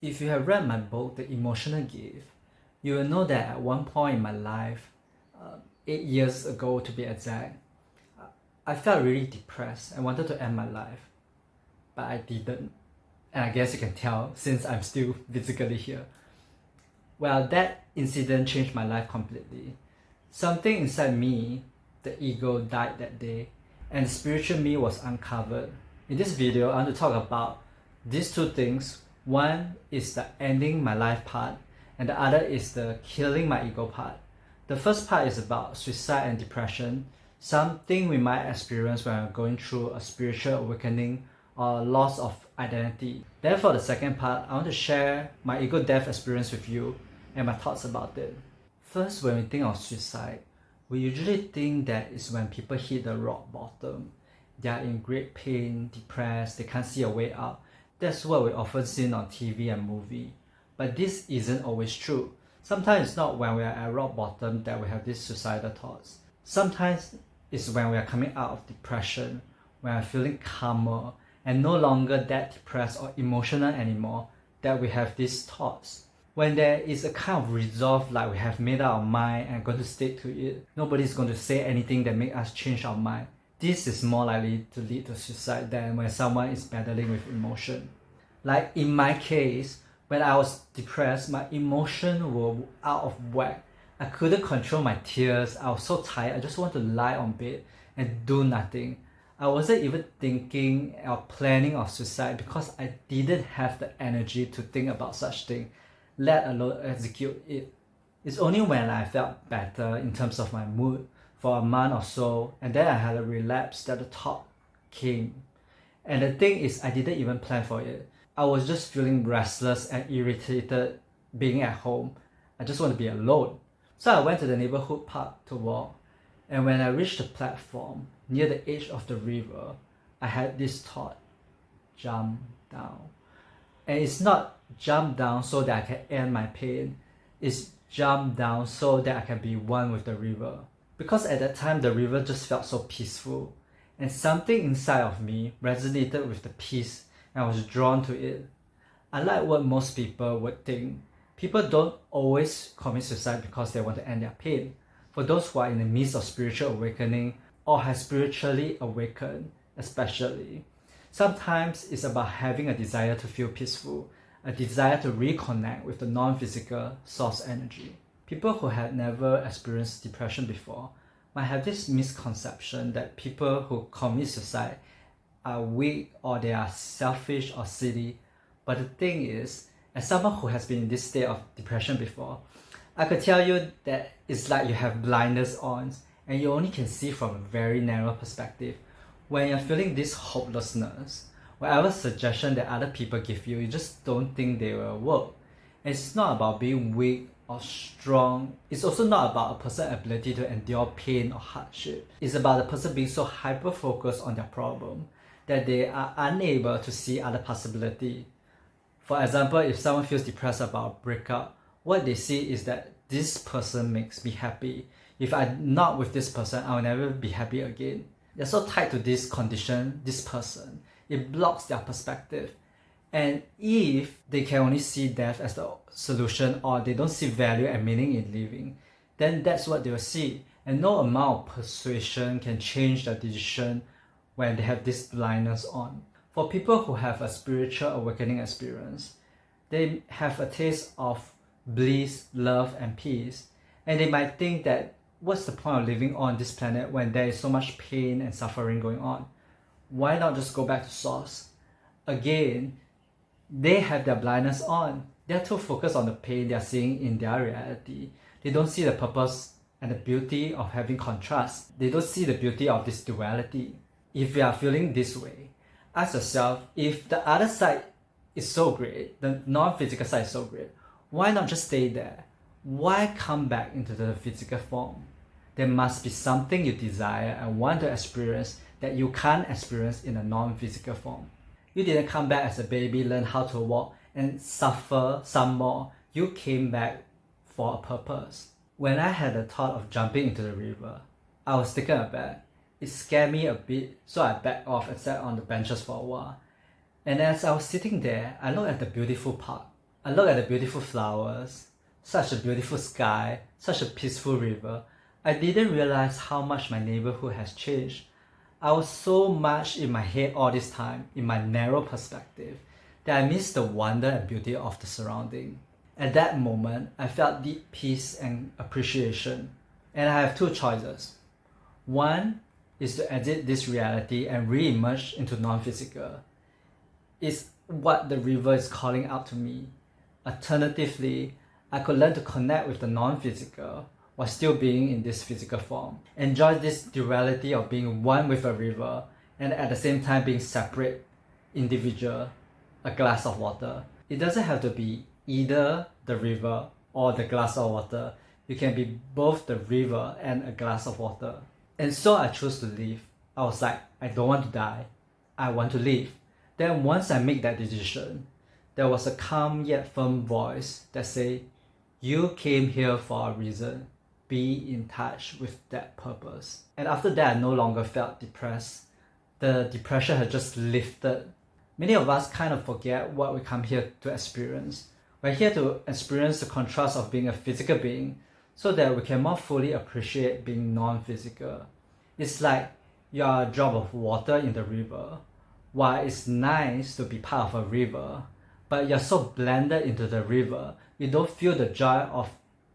If you have read my book, The Emotional Gift, you will know that at one point in my life, 8 years ago to be exact, I felt really depressed and wanted to end my life, but I didn't. And I guess you can tell since I'm still physically here. Well, that incident changed my life completely. Something inside me, the ego, died that day, and the spiritual me was uncovered. In this video, I want to talk about these two things. One is the ending my life part, and the other is the killing my ego part. The first part is about suicide and depression, something we might experience when we're going through a spiritual awakening or loss of identity. Then for the second part, I want to share my ego death experience with you and my thoughts about it. First, when we think of suicide, we usually think that it's when people hit the rock bottom. They are in great pain, depressed, they can't see a way out. That's what we often see on TV and movie. But this isn't always true. Sometimes it's not when we are at rock bottom that we have these suicidal thoughts. Sometimes it's when we are coming out of depression, when we're feeling calmer and no longer that depressed or emotional anymore, that we have these thoughts. When there is a kind of resolve, like we have made up our mind and going to stick to it, nobody's going to say anything that make us change our mind. This is more likely to lead to suicide than when someone is battling with emotion. Like in my case, when I was depressed, my emotions were out of whack. I couldn't control my tears. I was so tired. I just want to lie on bed and do nothing. I wasn't even thinking or planning of suicide because I didn't have the energy to think about such thing, let alone execute it. It's only when I felt better in terms of my mood for a month or so, and then I had a relapse, that the thought came. And the thing is, I didn't even plan for it. I was just feeling restless and irritated being at home. I just want to be alone. So I went to the neighborhood park to walk, and when I reached the platform near the edge of the river, I had this thought: jump down. And it's not jump down so that I can end my pain, it's jump down so that I can be one with the river. Because at that time the river just felt so peaceful, and something inside of me resonated with the peace and I was drawn to it. Unlike what most people would think, people don't always commit suicide because they want to end their pain. For those who are in the midst of spiritual awakening or have spiritually awakened especially, sometimes it's about having a desire to feel peaceful, a desire to reconnect with the non-physical source energy. People who have never experienced depression before might have this misconception that people who commit suicide are weak or they are selfish or silly. But the thing is, as someone who has been in this state of depression before, I could tell you that it's like you have blinders on and you only can see from a very narrow perspective. When you're feeling this hopelessness, whatever suggestion that other people give you, you just don't think they will work. And it's not about being weak or strong. It's also not about a person's ability to endure pain or hardship. It's about the person being so hyper-focused on their problem that they are unable to see other possibility. For example, if someone feels depressed about a breakup, what they see is that this person makes me happy. If I'm not with this person, I'll never be happy again. They're so tied to this condition, this person. It blocks their perspective. And if they can only see death as the solution or they don't see value and meaning in living, then that's what they will see. And no amount of persuasion can change their decision when they have this blindness on. For people who have a spiritual awakening experience, they have a taste of bliss, love, and peace. And they might think that what's the point of living on this planet when there is so much pain and suffering going on? Why not just go back to source? Again, they have their blindness on. They're too focused on the pain they're seeing in their reality. They don't see the purpose and the beauty of having contrast. They don't see the beauty of this duality. If you are feeling this way, ask yourself, if the other side is so great, the non-physical side is so great, why not just stay there? Why come back into the physical form? There must be something you desire and want to experience that you can't experience in a non-physical form. You didn't come back as a baby, learn how to walk, and suffer some more. You came back for a purpose. When I had the thought of jumping into the river, I was taken aback. It scared me a bit, so I backed off and sat on the benches for a while. And as I was sitting there, I looked at the beautiful park. I look at the beautiful flowers, such a beautiful sky, such a peaceful river. I didn't realize how much my neighborhood has changed. I was so much in my head all this time, in my narrow perspective, that I missed the wonder and beauty of the surrounding. At that moment, I felt deep peace and appreciation. And I have two choices. One is to exit this reality and re-emerge into non-physical. It's what the river is calling out to me. Alternatively, I could learn to connect with the non-physical while still being in this physical form. Enjoy this duality of being one with a river and at the same time being separate, individual, a glass of water. It doesn't have to be either the river or the glass of water. You can be both the river and a glass of water. And so I chose to live. I was like, I don't want to die. I want to live. Then once I make that decision, there was a calm yet firm voice that said, you came here for a reason. Be in touch with that purpose. And after that, I no longer felt depressed. The depression had just lifted. Many of us kind of forget what we come here to experience. We're here to experience the contrast of being a physical being so that we can more fully appreciate being non-physical. It's like you are a drop of water in the river. While it's nice to be part of a river, but you're so blended into the river, you don't feel the joy of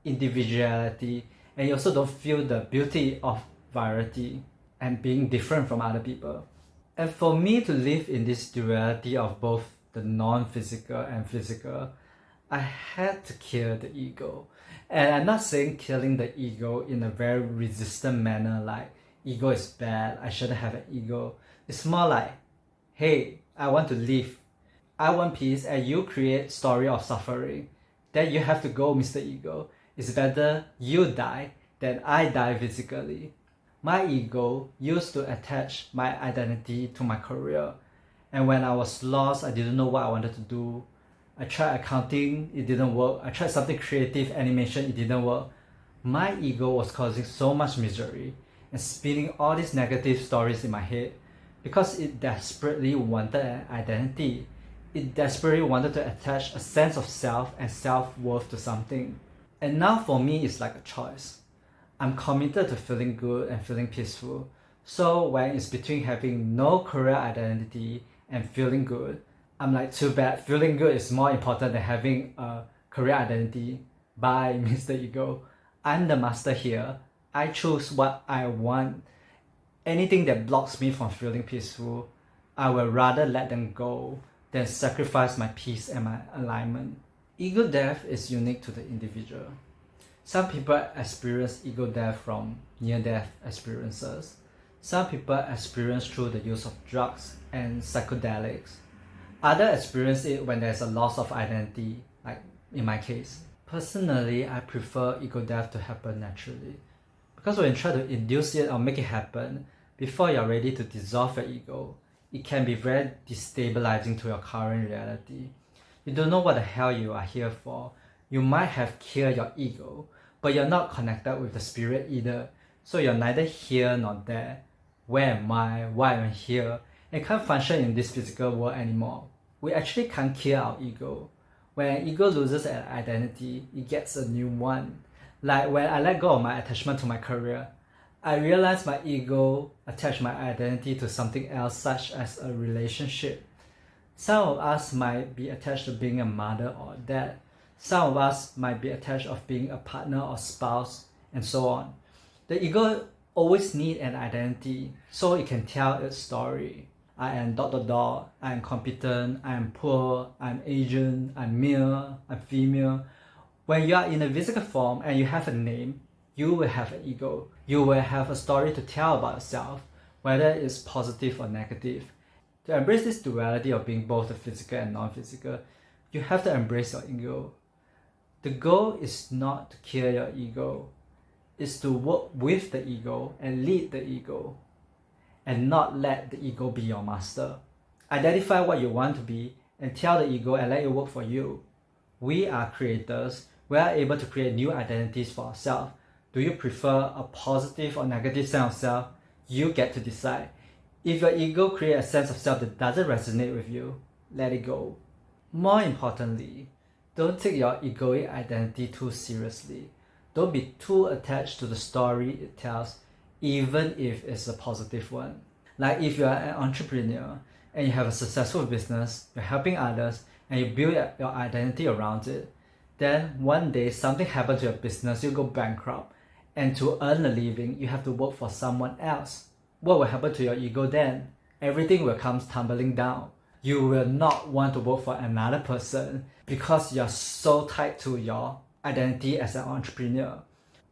individuality, and you also don't feel the beauty of variety and being different from other people. And for me to live in this duality of both the non-physical and physical, I had to kill the ego. And I'm not saying killing the ego in a very resistant manner like ego is bad, I shouldn't have an ego. It's more like, hey, I want to live. I want peace and you create story of suffering. Then you have to go, Mr. Ego. It's better you die than I die physically. My ego used to attach my identity to my career. And when I was lost, I didn't know what I wanted to do. I tried accounting, it didn't work. I tried something creative, animation, it didn't work. My ego was causing so much misery and spinning all these negative stories in my head because it desperately wanted an identity. It desperately wanted to attach a sense of self and self-worth to something. And now for me, it's like a choice. I'm committed to feeling good and feeling peaceful. So when it's between having no career identity and feeling good, I'm like, too bad, feeling good is more important than having a career identity. Bye, Mr. Ego. I'm the master here. I choose what I want. Anything that blocks me from feeling peaceful, I will rather let them go than sacrifice my peace and my alignment. Ego death is unique to the individual. Some people experience ego death from near-death experiences. Some people experience through the use of drugs and psychedelics. Others experience it when there's a loss of identity, like in my case. Personally, I prefer ego death to happen naturally. Because when you try to induce it or make it happen, before you're ready to dissolve your ego, it can be very destabilizing to your current reality. You don't know what the hell you are here for. You might have killed your ego, but you're not connected with the spirit either. So you're neither here nor there. Where am I? Why am I here? And can't function in this physical world anymore. We actually can't kill our ego. When an ego loses an identity, it gets a new one. Like when I let go of my attachment to my career, I realized my ego attached my identity to something else such as a relationship. Some of us might be attached to being a mother or a dad. Some of us might be attached of being a partner or spouse and so on. The ego always needs an identity so it can tell its story. I am ... I am competent, I am poor, I'm Asian, I'm male, I'm female. When you are in a physical form and you have a name, you will have an ego. You will have a story to tell about yourself, whether it's positive or negative. To embrace this duality of being both the physical and non-physical, you have to embrace your ego. The goal is not to kill your ego, it's to work with the ego and lead the ego, and not let the ego be your master. Identify what you want to be and tell the ego and let it work for you. We are creators. We are able to create new identities for ourselves. Do you prefer a positive or negative sense of self? You get to decide. If your ego creates a sense of self that doesn't resonate with you, let it go. More importantly, Don't take your egoic identity too seriously. Don't be too attached to the story it tells, even if it's a positive one. Like if you are an entrepreneur and you have a successful business, you're helping others, and you build your identity around it, then one day something happens to your business, you go bankrupt, and to earn a living, you have to work for someone else. What will happen to your ego then? Everything will come tumbling down. You will not want to work for another person because you're so tied to your identity as an entrepreneur.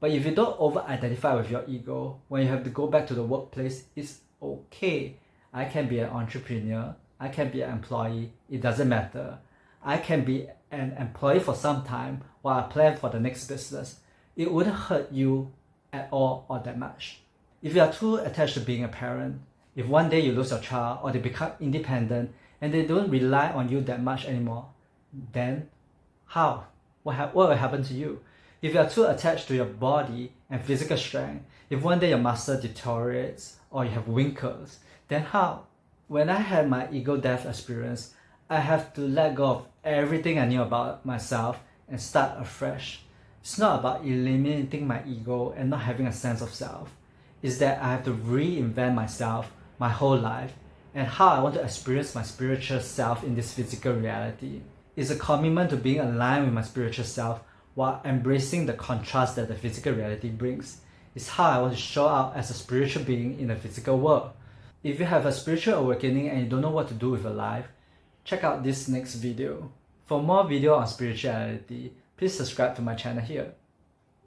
But if you don't over-identify with your ego, when you have to go back to the workplace, it's okay. I can be an entrepreneur, I can be an employee, it doesn't matter. I can be an employee for some time while I plan for the next business. It wouldn't hurt you at all or that much. If you are too attached to being a parent, if one day you lose your child or they become independent and they don't rely on you that much anymore, then how? What will happen to you? If you are too attached to your body and physical strength, if one day your muscle deteriorates or you have wrinkles, then how? When I had my ego death experience, I have to let go of everything I knew about myself and start afresh. It's not about eliminating my ego and not having a sense of self. It's that I have to reinvent myself, my whole life, and how I want to experience my spiritual self in this physical reality. It's a commitment to being aligned with my spiritual self while embracing the contrast that the physical reality brings. It's how I want to show up as a spiritual being in the physical world. If you have a spiritual awakening and you don't know what to do with your life, check out this next video. For more video on spirituality, please subscribe to my channel here.